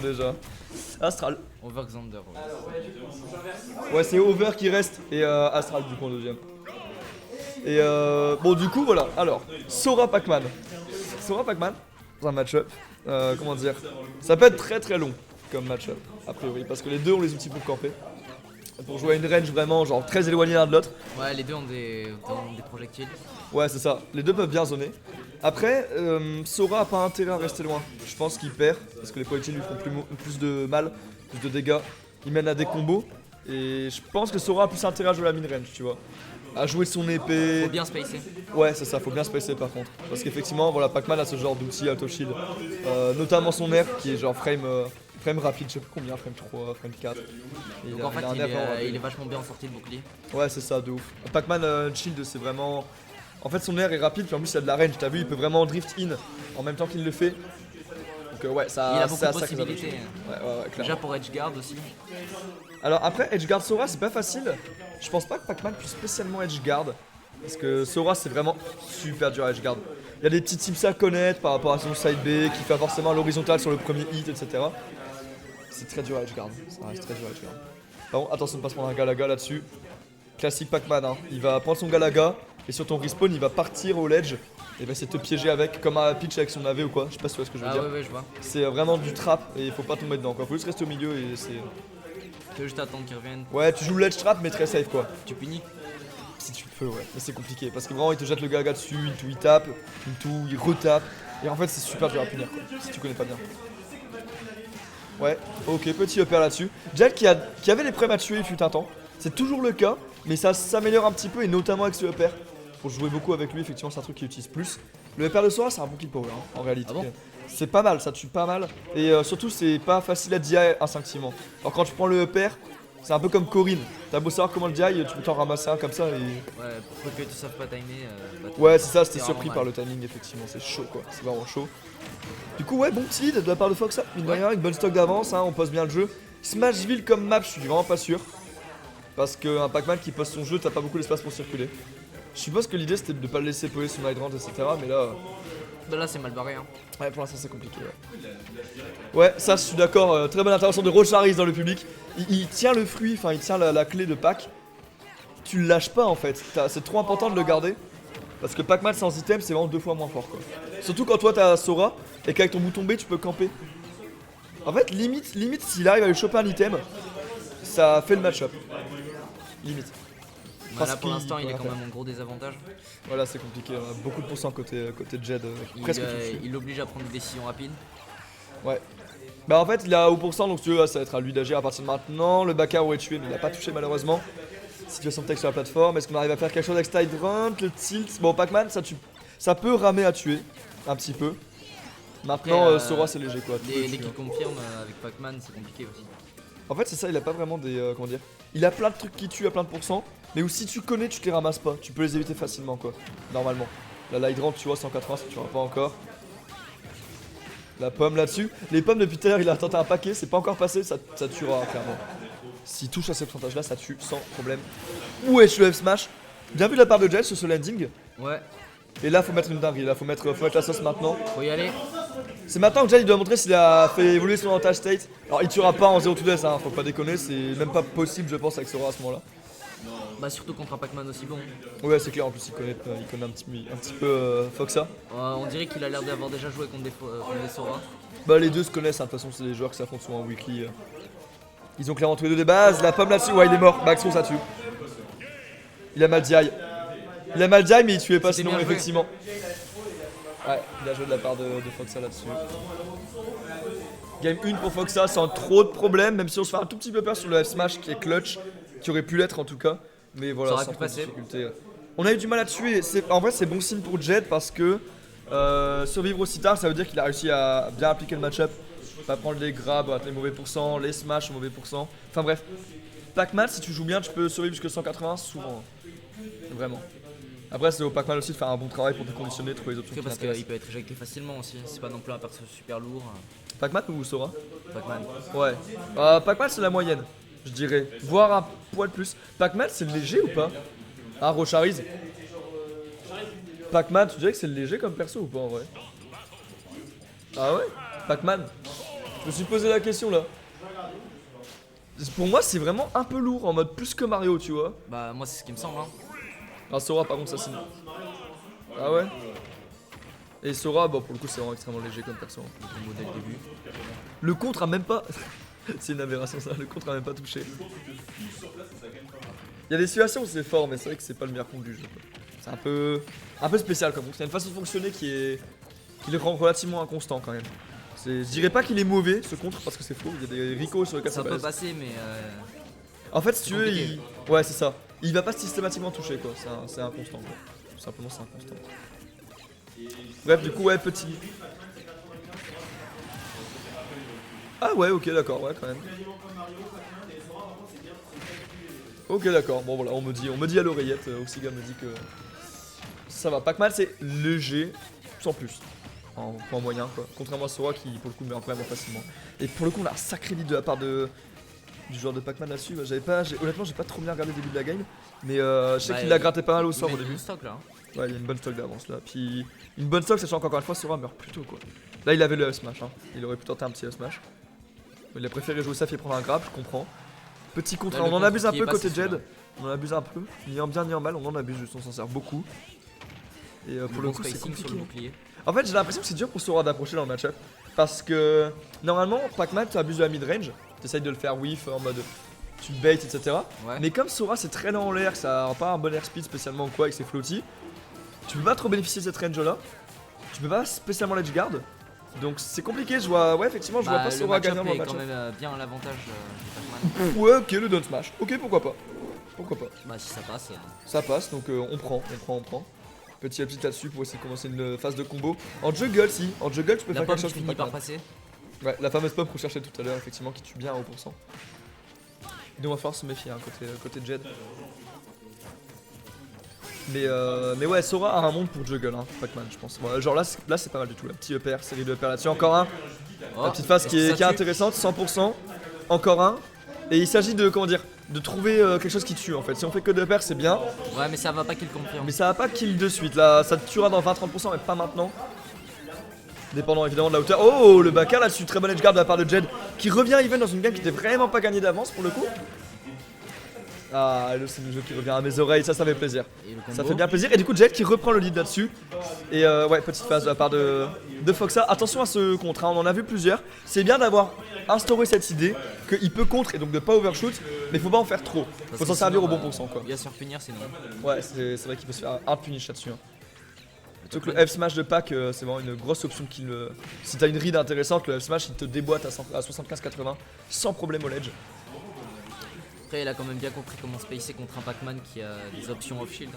déjà. Astral. Over Xander. Ouais, c'est Over qui reste et Astral du coup en deuxième. Et bon, du coup, voilà. Alors, Sora Pac-Man. Sora Pac-Man, dans un match-up. Comment dire, ça peut être très très long comme match-up, a priori, parce que les deux ont les outils pour camper. Pour jouer à une range vraiment genre très éloignée l'un de l'autre. Ouais, les deux ont des projectiles. Ouais, c'est ça. Les deux peuvent bien zoner. Après, Sora a pas intérêt à rester loin. Je pense qu'il perd parce que les projectiles lui font plus de mal, plus de dégâts. Il mène à des combos. Et je pense que Sora a plus intérêt à jouer la mid-range, tu vois. À jouer son épée. Faut bien spacer. Ouais, c'est ça, faut bien se spacer par contre. Parce qu'effectivement, voilà, Pac-Man a ce genre d'outil auto shield. Notamment son air qui est genre frame rapide, je sais plus combien, frame 3, frame 4. Et Donc en fait, a un air vraiment rapide. il est vachement bien en sortie de bouclier. Ouais, c'est ça, de ouf. Pac-Man shield, c'est vraiment. En fait, son air est rapide, puis en plus, il a de la range. T'as vu, il peut vraiment drift in en même temps qu'il le fait. Donc, ouais, ça. Il a beaucoup ça, de possibilités. Ouais, clairement. Déjà pour Edgeguard aussi. Alors après, Edgeguard Sora, c'est pas facile. Je pense pas que Pac-Man puisse spécialement Edgeguard. Parce que Sora, c'est vraiment super dur à Edgeguard. Il y a des petits tips à connaître par rapport à son side B, qui fait forcément l'horizontale sur le premier hit, etc. C'est très dur à Edgeguard. Ça reste très dur à Edgeguard. Par contre, attention de pas se prendre un Galaga là-dessus. Classique Pac-Man, hein. Il va prendre son Galaga, et sur ton respawn, il va partir au ledge. Et va essayer de te piéger avec, comme un pitch avec son AV ou quoi. Je sais pas si tu vois ce que je veux dire. Ouais, je vois. C'est vraiment du trap, et il faut pas tomber dedans, quoi. Faut juste rester au milieu et c'est. Tu veux juste attendre qu'il revienne. Ouais, tu joues ledge trap, mais très safe, quoi. Tu punis. Si tu peux, ouais, mais c'est compliqué parce que vraiment il te jette le Galaga dessus, il tape, il retape, et en fait c'est super dur à punir quoi, si tu connais pas bien. Ouais, ok, petit upper là-dessus. Jack qui avait les problèmes à tuer il fut un temps, c'est toujours le cas, mais ça s'améliore un petit peu et notamment avec ce upper. Pour jouer beaucoup avec lui, effectivement, c'est un truc qu'il utilise plus. Le upper de Sora, c'est un bon kill power hein, en réalité. Ah bon C'est pas mal, ça tue pas mal, et surtout c'est pas facile à DI instinctivement. Alors quand tu prends le upper, c'est un peu comme Corinne. T'as beau savoir comment le DI, tu peux t'en ramasser un comme ça et. Ouais, pour que tu saves pas timer. Ouais, c'est ça, c'était c'est surpris vraiment par le timing, effectivement. C'est chaud quoi, c'est vraiment chaud. Du coup, ouais, bon petit lead de la part de Fox, mine de rien, avec bonne stock d'avance, hein, on pose bien le jeu. Smashville comme map, je suis vraiment pas sûr. Parce qu'un Pac-Man qui pose son jeu, t'as pas beaucoup d'espace pour circuler. Je suppose que l'idée c'était de pas le laisser poser son hydrant, etc. Mais là. Bah là, c'est mal barré. Hein. Ouais, pour l'instant c'est compliqué. Ouais, ça je suis d'accord. Très bonne intervention de Rocharis dans le public. Il tient le fruit, enfin il tient la clé de Pac. Tu le lâches pas en fait. C'est trop important de le garder. Parce que Pac-Man sans item c'est vraiment 2 fois moins fort quoi. Surtout quand toi t'as Sora et qu'avec ton bouton B tu peux camper. En fait, limite s'il arrive à lui choper un item, ça fait le match-up. Limite. Bah là, pour l'instant, il est quand même en gros désavantage. Voilà, c'est compliqué. On a beaucoup de pourcents côté Jed. Presque tout. Il l'oblige à prendre des décisions rapides. Ouais. Bah en fait il a haut pourcent donc si tu veux ça va être à lui d'agir à partir de maintenant. Le Bakar est tué mais il a pas touché malheureusement. Situation de texte sur la plateforme, est-ce qu'on arrive à faire quelque chose avec Style Grunt, le tilt. Bon Pac-Man ça peut ramer à tuer un petit peu. Maintenant Sora c'est léger quoi. Les qui confirment avec Pac-Man c'est compliqué aussi. En fait c'est ça, il a pas vraiment des comment dire. Il a plein de trucs qui tuent à plein de pourcents. Mais où si tu connais tu te les ramasses pas. Tu peux les éviter facilement quoi. Normalement. La l'hydrant tu vois 180 ça tu vois pas encore. La pomme là-dessus. Les pommes depuis tout à l'heure il a tenté un paquet, c'est pas encore passé, ça tuera clairement. S'il touche à ce pourcentage là ça tue sans problème. Wesh le F-Smash. Bien vu de la part de Jel sur ce landing. Ouais. Et là faut mettre une dinguerie, là faut mettre la sauce maintenant. Faut y aller. C'est maintenant que Jel il doit montrer s'il a fait évoluer son avantage state. Alors il tuera pas en 0-2-S hein, faut pas déconner, c'est même pas possible je pense avec Sora à ce moment là. Bah surtout contre un Pac-Man aussi bon. Ouais c'est clair en plus il connaît un petit peu Foxa. On dirait qu'il a l'air d'avoir déjà joué contre des Sora. Bah les deux se connaissent hein, de toute façon c'est des joueurs qui s'affrontent souvent en weekly. Ils ont clairement tous les deux des bases, la pomme là-dessus, ouais il est mort, Maxo ça tue. Il a mal DI. Il a mal DI mais il tuait pas sinon effectivement. Ouais, bien joué de la part de Foxa là-dessus. Game 1 pour Foxa sans trop de problèmes, même si on se fait un tout petit peu peur sur le F-Smash qui est clutch, qui aurait pu l'être en tout cas. Mais voilà, sans trop de difficulté. On a eu du mal à tuer, en vrai c'est bon signe pour Jed parce que survivre aussi tard ça veut dire qu'il a réussi à bien appliquer le match-up. Pas prendre les grabs, les mauvais pourcents, les smash au mauvais pourcent. Enfin bref, Pac-Man si tu joues bien tu peux survivre jusqu'à 180 souvent. Vraiment. Après c'est au Pac-Man aussi de faire un bon travail pour te conditionner, trouver les options qui parce t'intéressent. qu'il peut être éjecté facilement aussi, c'est pas non plus un perso super lourd. Pac-Man ou Sora? Pac-Man. Ouais. Pac-Man c'est la moyenne, je dirais. Voire un poil plus. Pac-Man c'est léger ou pas? Ah Rocharis. Pac-Man tu dirais que c'est léger comme perso ou pas en vrai? Ah ouais? Pac-Man. Je me suis posé la question là. Pour moi, c'est vraiment un peu lourd en mode plus que Mario, tu vois. Bah, moi, c'est ce qui me semble. Hein. Ah, Sora, par contre, ça c'est. Ah ouais? Et Sora, bon, pour le coup, c'est vraiment extrêmement léger comme perso. Le combo dès le début. Le contre a même pas. C'est une aberration ça, le contre a même pas touché. Il y a des situations où c'est fort, mais c'est vrai que c'est pas le meilleur contre du jeu. C'est un peu spécial comme contre. Il y a une façon de fonctionner qui le rend relativement inconstant quand même. Je dirais pas qu'il est mauvais ce contre parce que c'est faux, il y a des Rico sur lesquels Ça ça peut passe. passer, mais. En fait, si tu veux, compliqué. ouais, c'est ça. Il va pas systématiquement toucher quoi, c'est inconstant quoi. Tout simplement, c'est inconstant. Bref, du coup, ouais, petit. Ah ouais, ok, d'accord, ouais, quand même. Ok, d'accord. Bon, voilà, on me dit à l'oreillette. Oxiga me dit que ça va. Pac-Man, c'est léger, sans plus. En point moyen, quoi. Contrairement à Sora qui, pour le coup, meurt vraiment facilement. Et pour le coup, on a un sacré lead de la part du joueur de Pac-Man là-dessus. Honnêtement, j'ai pas trop bien regardé le début de la game. Mais je sais qu'il l'a gratté pas mal au sort au début. Stock, là. Ouais, il y a une bonne stock d'avance là. Puis une bonne stock, sachant qu'encore une fois, Sora meurt plus tôt quoi. Là, il avait le smash. Hein. Il aurait pu tenter un petit smash. Il a préféré jouer safe et prendre un grab, je comprends. Petit contre, Là, on en abuse un peu côté celui-là. Jed. On en abuse un peu, ni en bien ni en mal, on en abuse, juste on s'en sert beaucoup. Et pour le coup, c'est spacing sur compliqué. le bouclier. En fait, j'ai l'impression que c'est dur pour Sora d'approcher dans le match-up. Parce que normalement, Pac-Man, tu abuses de la mid-range. Tu essayes de le faire whiff en mode tu bait, etc. Ouais. Mais comme Sora c'est très lent en l'air, que ça a pas un bon airspeed spécialement ou quoi avec ses floaty, tu peux pas trop bénéficier de cette range là. Tu peux pas spécialement l'edge guard. Donc c'est compliqué, je vois, ouais, effectivement, je vois pas Sora gagner dans le match-up match. est quand même bien à l'avantage de Pac-Man. Ouais, ok, le down smash. Ok, pourquoi pas. Pourquoi pas. Bah, si ça passe. Ça passe, donc on prend. Petit update là-dessus pour essayer de commencer une phase de combo. En juggle, si. En juggle, tu peux La faire pomme quelque chose qui contre finit par Pac-Man. passer. Ouais, la fameuse pomme qu'on cherchait tout à l'heure, effectivement, qui tue bien à haut pourcent. Et donc on va falloir se méfier, hein, côté Jed. Mais ouais, Sora a un monde pour juggle, hein, Pac-Man, je pense. Bon, genre là, c'est pas mal du tout. La petite EPR, série de EPR là-dessus. Encore un. Oh, La petite phase qui est intéressante, 100%. Encore un. Et il s'agit de, comment dire, de trouver quelque chose qui tue en fait. Si on fait que de EPR, c'est bien. Ouais, mais ça va pas qu'il confirme. Mais ça va pas kill de suite. Là, ça te tuera dans 20-30%, mais pas maintenant. Dépendant évidemment de la hauteur. Oh, le Baka là-dessus, très bon edge guard de la part de Jed. Qui revient even dans une game qui était vraiment pas gagnée d'avance pour le coup. Ah, c'est le jeu qui revient à mes oreilles, ça fait plaisir. Et le combo. Ça fait bien plaisir. Et du coup, Jed qui reprend le lead là-dessus. Et ouais, petite phase de la part de Foxa. Attention à ce contre, hein, on en a vu plusieurs. C'est bien d'avoir instauré cette idée qu'il peut contre et donc de pas overshoot. Mais faut pas en faire trop. Faut s'en servir au bon pourcent quoi. Il va se faire punir sinon. Ouais, c'est vrai qu'il peut se faire un punish là-dessus. Hein. Surtout que le F-Smash de Pac, c'est vraiment une grosse option qui le. Si t'as une read intéressante, le F-Smash il te déboîte à 75-80 sans problème au ledge. Après, il a quand même bien compris comment spacer contre un Pac-Man qui a des options off-shield.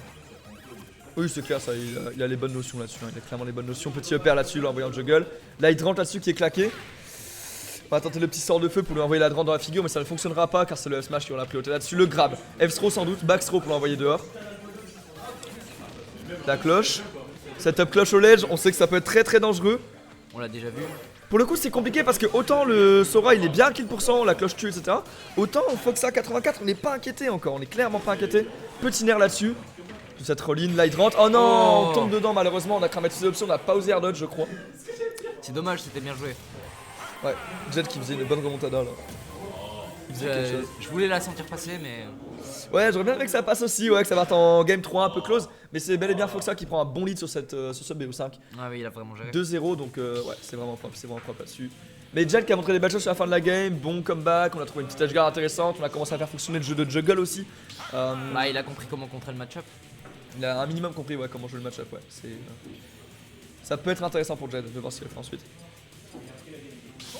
Oui, c'est clair, ça, il a les bonnes notions là-dessus. Hein. Il a clairement les bonnes notions. Petit EPR là-dessus, lui envoyant le juggle. Là, il rentre là-dessus qui est claqué. On va tenter le petit sort de feu pour lui envoyer la drone dans la figure, mais ça ne fonctionnera pas car c'est le F-Smash qui en a priorité là-dessus. Le grab, F-throw sans doute, back throw pour l'envoyer dehors. La cloche. Setup cloche au ledge, on sait que ça peut être très très dangereux. On l'a déjà vu. Pour le coup c'est compliqué parce que autant le Sora il est bien à kill %, la cloche tue etc. Autant Foxa 84 on n'est pas inquiété encore, on est clairement pas inquiété. Petit nerf là-dessus. Toute cette roll-in, là il rentre. Oh non, on tombe dedans malheureusement, on a cramé toutes les options, on a pas osé air dodge je crois. C'est dommage, c'était bien joué. Ouais, Jed qui faisait une bonne remontada là. Il faisait quelque chose. Je voulais la sentir passer, mais. Ouais, j'aurais bien aimé que ça passe aussi, ouais, que ça parte en game 3 un peu close. Mais c'est bel et bien Foxa qui prend un bon lead sur ce BO5. Ah oui, il a vraiment géré. 2-0 donc ouais, c'est vraiment propre là-dessus. Mais Jed qui a montré des belles choses sur la fin de la game, bon comeback, on a trouvé une petite edge guard intéressante, on a commencé à faire fonctionner le jeu de juggle aussi. Bah, il a compris comment contrer le match-up. Il a un minimum compris ouais, comment jouer le match-up, ouais. Ça peut être intéressant pour Jed de voir ce qu'il fait ensuite.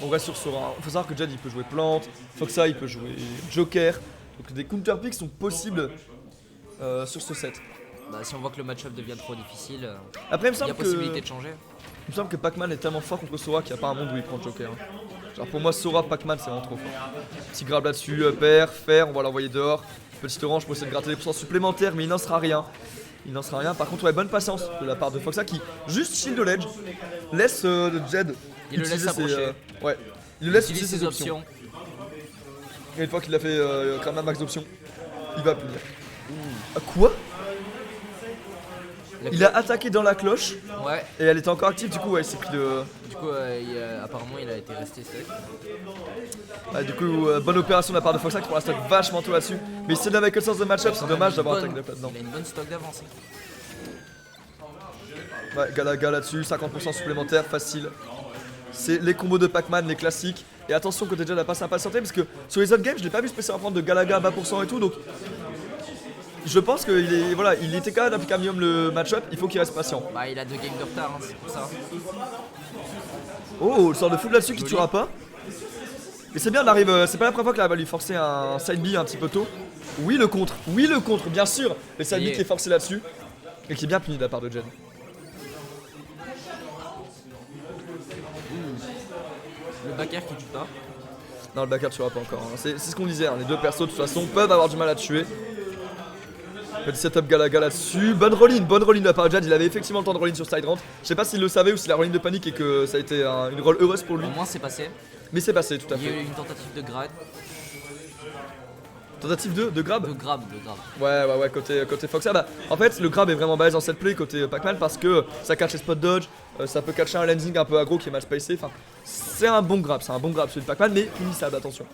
On reste sur Sora. Il faut savoir que Jed il peut jouer plante, Foxa il peut jouer Joker. Donc des counter picks sont possibles sur ce set. Bah, si on voit que le match-up devient trop difficile, Après, il me il y a semble possibilité de changer. que Pac-Man est tellement fort contre Sora qu'il n'y a pas un monde où il prend Joker. Hein. Genre pour moi, Sora, Pac-Man c'est vraiment trop fort. Petit grab là-dessus, pair, faire, on va l'envoyer dehors. Petite orange pour essayer de gratter des pourcents supplémentaires, mais il n'en sera rien. Il n'en sera rien. Par contre, ouais, bonne patience de la part de Foxa qui juste shield de l'edge, laisse Jed. Il le laisse utiliser s'approcher. ouais, il le laisse Utilise utiliser ses options. Et une fois qu'il a fait quand même un max d'options, il va punir. Ah, quoi? Il a attaqué dans la cloche Ouais, et elle était encore active, du coup, ouais, il s'est pris de. du coup, coup, apparemment, il a été resté sec. Ouais, du coup, bonne opération de la part de Foxa qui prend la stock vachement tôt là-dessus. Mais c'est avec le sens de match-up, c'est dommage d'avoir attaqué là-dedans. Il a une bonne stock d'avance. Ouais, Galaga là-dessus, 50% supplémentaire, facile. C'est les combos de Pac-Man, les classiques. Et attention, côté Jed n'a pas s'impatienter parce que sur les autres games, je l'ai pas vu spécialement prendre de Galaga à bas pourcent et tout. Donc, je pense qu'il est, voilà, il était quand même d'appliquer un minimum le match-up. Il faut qu'il reste patient. Bah, il a 2 games de retard, hein, c'est pour ça. Oh, le sort de foot là-dessus qui tuera pas. Et c'est bien, on arrive. C'est pas la première fois qu'il va lui forcer un side B un petit peu tôt. Oui, le contre, bien sûr. Le side B qui est forcé là-dessus et qui est bien puni de la part de Jed. Le backer qui tue pas. Non, le backer tuera pas encore. Hein. C'est ce qu'on disait, hein. Les deux persos de toute façon peuvent avoir du mal à tuer. Petit setup Galaga là-dessus. Bonne roll-in de la part de Jed. Il avait effectivement le temps de roll-in sur side rentre. Je sais pas s'il le savait ou s'il a roll-in de panique et que ça a été une roll heureuse pour lui. Au moins, c'est passé. Mais c'est passé, tout à Il y a fait. eu une tentative de grab. Tentative de grab. De grab. Ouais, côté Foxa. Bah, en fait, le grab est vraiment balèze dans cette play côté Pac-Man parce que ça catch les spot dodge, ça peut catcher un landing un peu aggro qui est mal spacé. Enfin, c'est un bon grab celui de Pac-Man, mais punissable, attention.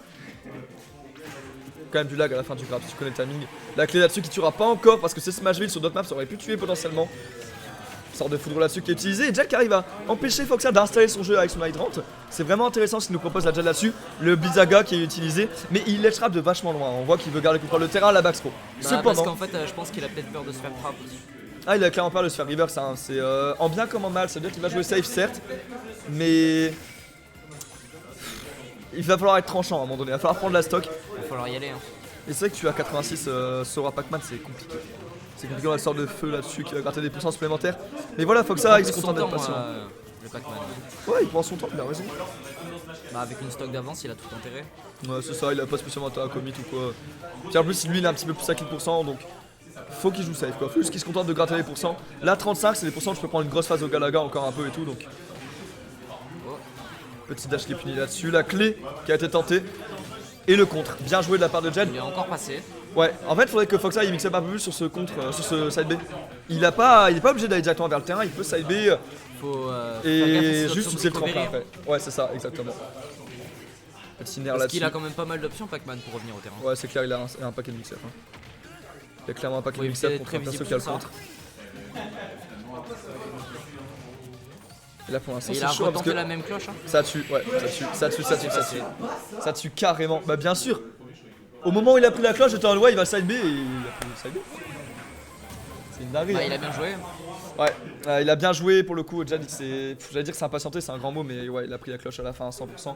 Quand même du lag à la fin du grab si tu connais le timing. La clé là-dessus qui tuera pas encore parce que c'est Smashville sur d'autres maps, ça aurait pu tuer potentiellement. Sort de foudre là-dessus qui est utilisé et Jack arrive à empêcher Foxa d'installer son jeu avec son hydrant. C'est vraiment intéressant ce qu'il nous propose la Jed là-dessus. Le Blizzaga qui est utilisé, mais il les trappe de vachement loin. On voit qu'il veut garder le contrôle de terrain à la backthrow. Bah, parce qu'en fait, je pense qu'il a peut-être peur de se faire trap. Ah, il a clairement peur de se faire reverse, hein. C'est en bien comme en mal, c'est-à-dire qu'il va jouer safe certes, mais il va falloir être tranchant à un moment donné, il va falloir prendre la stock. Il va falloir y aller. Hein. Et c'est vrai que tu as 86 Sora Pac-Man, c'est compliqué. C'est compliqué, on a le sort de feu là-dessus qui va gratter des puissances supplémentaires. Mais voilà, Foxa, il se contente d'être patient. Le Pac-Man. Ouais, il prend son temps, il a raison. Bah, avec une stock d'avance, il a tout intérêt. Ouais, c'est ça, il a pas spécialement intérêt à commit ou quoi. Puis en plus, lui, il est un petit peu plus à 4%, donc faut qu'il joue safe quoi. Faut juste qu'il se contente de gratter les pourcents. Là, 35, c'est des pourcents, je peux prendre une grosse phase au Galaga encore un peu et tout, donc. Petit dash qui est puni là-dessus. La clé qui a été tentée. Et le contre. Bien joué de la part de Jed. Il est encore passé. Ouais, en fait, il faudrait que Foxa il mixe up un peu plus sur ce contre, sur ce side B. Il est pas obligé d'aller directement vers le terrain, il peut side B. Faut. Et juste utiliser le tremplin après. Ouais, c'est ça, exactement. Petit nerf Parce là-dessus. qu'il a quand même pas mal d'options, Pac-Man, pour revenir au terrain. Ouais, c'est clair, il a un paquet de mix-up. Hein. Il y a clairement un paquet de mix-up contre un perso qui a le contre. Et là pour l'instant c'est chaud parce que la même cloche. Hein. Ça tue, ouais, ça tue. Ça tue carrément. Bah bien sûr. Au moment où il a pris la cloche, j'étais en ouais, il va side B et il a pris side B. C'est une dinguerie. Bah, hein. il a bien joué. Ouais, il a bien joué pour le coup. J'allais dire que c'est impatienté, c'est un grand mot, mais ouais, il a pris la cloche à la fin à 100%.